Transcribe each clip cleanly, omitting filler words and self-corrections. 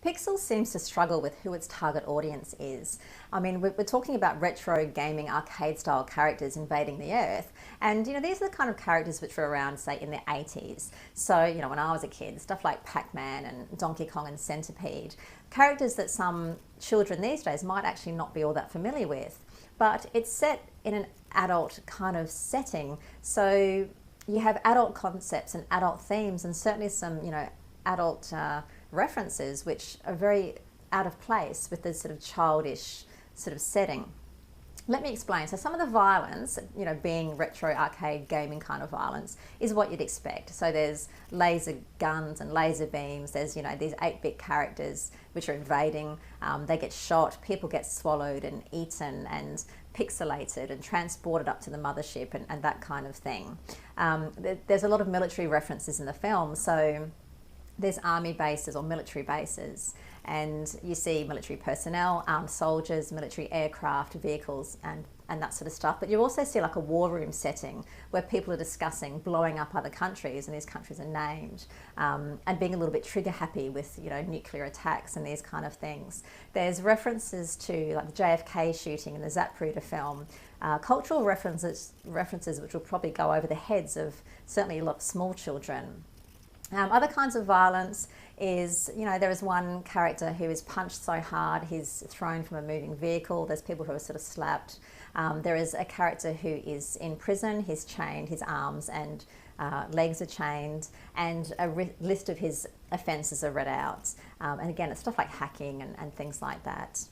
Pixel seems to struggle with who its target audience is. I mean, we're talking about retro gaming arcade style characters invading the Earth, and these are the kind of characters which were around, say, in the 80s. So, when I was a kid, stuff like Pac-Man and Donkey Kong and Centipede, characters that some children these days might actually not be all that familiar with. But it's set in an adult kind of setting, so you have adult concepts and adult themes, and certainly some, adult references which are very out of place with this sort of childish sort of setting. Let me explain. So some of the violence, being retro arcade gaming kind of violence, is what you'd expect. So there's laser guns and laser beams. There's, these 8-bit characters which are invading. They get shot, people get swallowed and eaten and pixelated and transported up to the mothership and that kind of thing. There's a lot of military references in the film. So there's army bases or military bases, and you see military personnel, armed soldiers, military aircraft, vehicles, and that sort of stuff. But you also see like a war room setting where people are discussing blowing up other countries, and these countries are named, and being a little bit trigger happy with nuclear attacks and these kind of things. There's references to like the JFK shooting in the Zapruder film, cultural references which will probably go over the heads of certainly a lot of small children. Other kinds of violence is, there is one character who is punched so hard he's thrown from a moving vehicle. There's people who are sort of slapped. There is a character who is in prison. He's chained, his arms and legs are chained, and a list of his offences are read out. And again, it's stuff like hacking and things like that.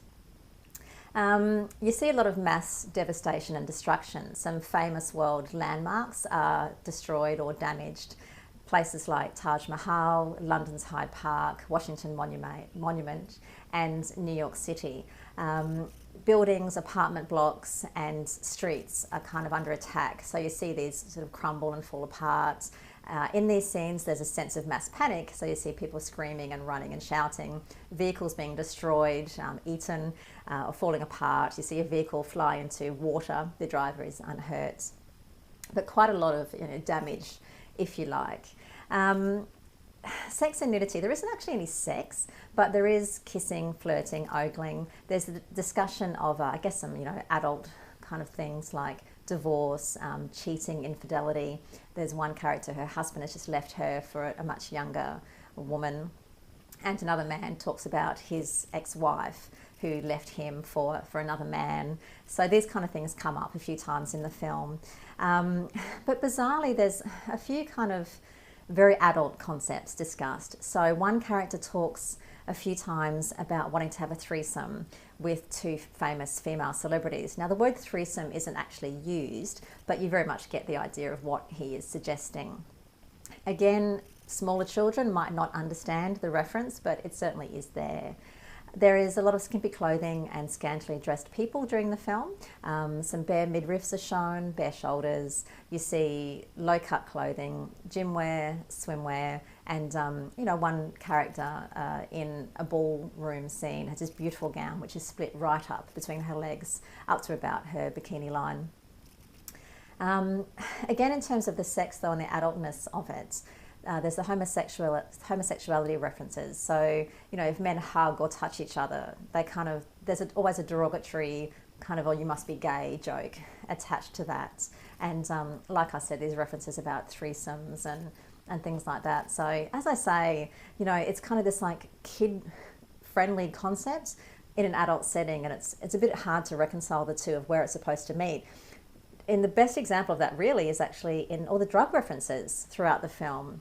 You see a lot of mass devastation and destruction. Some famous world landmarks are destroyed or damaged. Places like Taj Mahal, London's Hyde Park, Washington Monument, and New York City. Buildings, apartment blocks, and streets are kind of under attack. So you see these sort of crumble and fall apart. In these scenes, there's a sense of mass panic. So you see people screaming and running and shouting, vehicles being destroyed, eaten, or falling apart. You see a vehicle fly into water. The driver is unhurt. But quite a lot of damage, if you like. Sex and nudity. There isn't actually any sex, but there is kissing, flirting, ogling. There's a discussion of, I guess, some adult kind of things like divorce, cheating, infidelity. There's one character, her husband has just left her for a much younger woman, and another man talks about his ex-wife who left him for another man. So these kind of things come up a few times in the film. But bizarrely, there's a few kind of very adult concepts discussed. So one character talks a few times about wanting to have a threesome with two famous female celebrities. Now, the word threesome isn't actually used, but you very much get the idea of what he is suggesting. Again, smaller children might not understand the reference, but it certainly is there. There is a lot of skimpy clothing and scantily dressed people during the film. Some bare midriffs are shown, bare shoulders. You see low-cut clothing, gym wear, swimwear, and one character in a ballroom scene has this beautiful gown which is split right up between her legs up to about her bikini line. Again, in terms of the sex though and the adultness of it, there's the homosexuality references. So, if men hug or touch each other, there's always a derogatory kind of, oh, you must be gay joke attached to that. And like I said, there's references about threesomes and things like that. So as I say, it's kind of this like kid-friendly concept in an adult setting, and it's a bit hard to reconcile the two of where it's supposed to meet. And the best example of that really is actually in all the drug references throughout the film.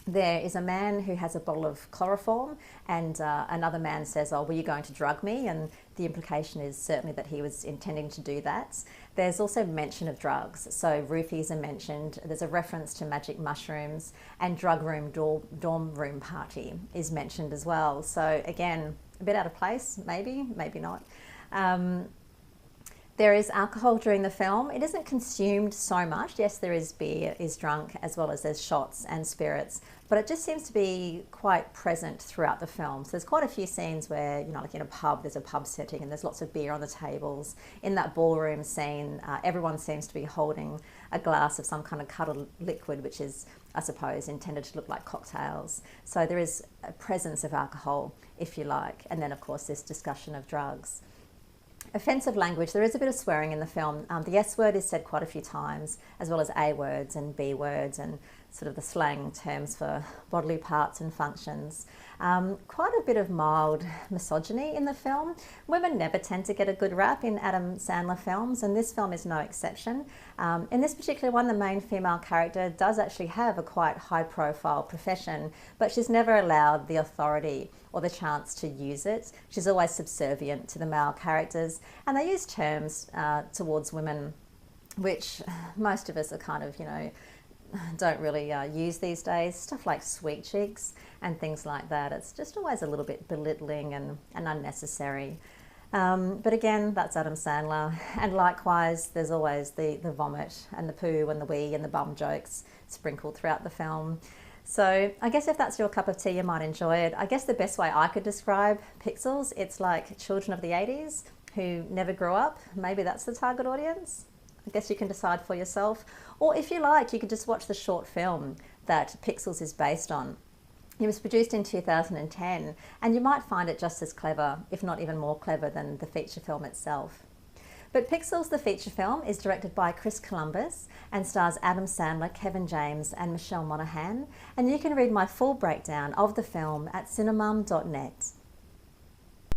There is a man who has a bottle of chloroform, and another man says, oh, were you going to drug me? And the implication is certainly that he was intending to do that. There's also mention of drugs. So roofies are mentioned. There's a reference to magic mushrooms, and drug room dorm room party is mentioned as well. So again, a bit out of place, maybe not. There is alcohol during the film. It isn't consumed so much. Yes, there is beer is drunk, as well as there's shots and spirits, but it just seems to be quite present throughout the film. So there's quite a few scenes where, you know, like in a pub, there's a pub setting and there's lots of beer on the tables. In that ballroom scene, everyone seems to be holding a glass of some kind of colored liquid, which is, I suppose, intended to look like cocktails. So there is a presence of alcohol, if you like. And then, of course, this discussion of drugs. Offensive language, there is a bit of swearing in the film. The S word is said quite a few times, as well as A words and B words and sort of the slang terms for bodily parts and functions. Quite a bit of mild misogyny in the film. Women never tend to get a good rap in Adam Sandler films, and this film is no exception. In this particular one, the main female character does actually have a quite high-profile profession, but she's never allowed the authority or the chance to use it. She's always subservient to the male characters, and they use terms towards women which most of us are kind of, you know, don't really use these days. Stuff like sweet cheeks and things like that. It's just always a little bit belittling and unnecessary. But again, that's Adam Sandler. And likewise, there's always the vomit and the poo and the wee and the bum jokes sprinkled throughout the film. So I guess if that's your cup of tea, you might enjoy it. I guess the best way I could describe Pixels, it's like children of the 80s who never grew up. Maybe that's the target audience. I guess you can decide for yourself. Or if you like, you could just watch the short film that Pixels is based on. It was produced in 2010, and you might find it just as clever, if not even more clever than the feature film itself. But Pixels, the feature film, is directed by Chris Columbus and stars Adam Sandler, Kevin James and Michelle Monaghan. And you can read my full breakdown of the film at cinemum.net.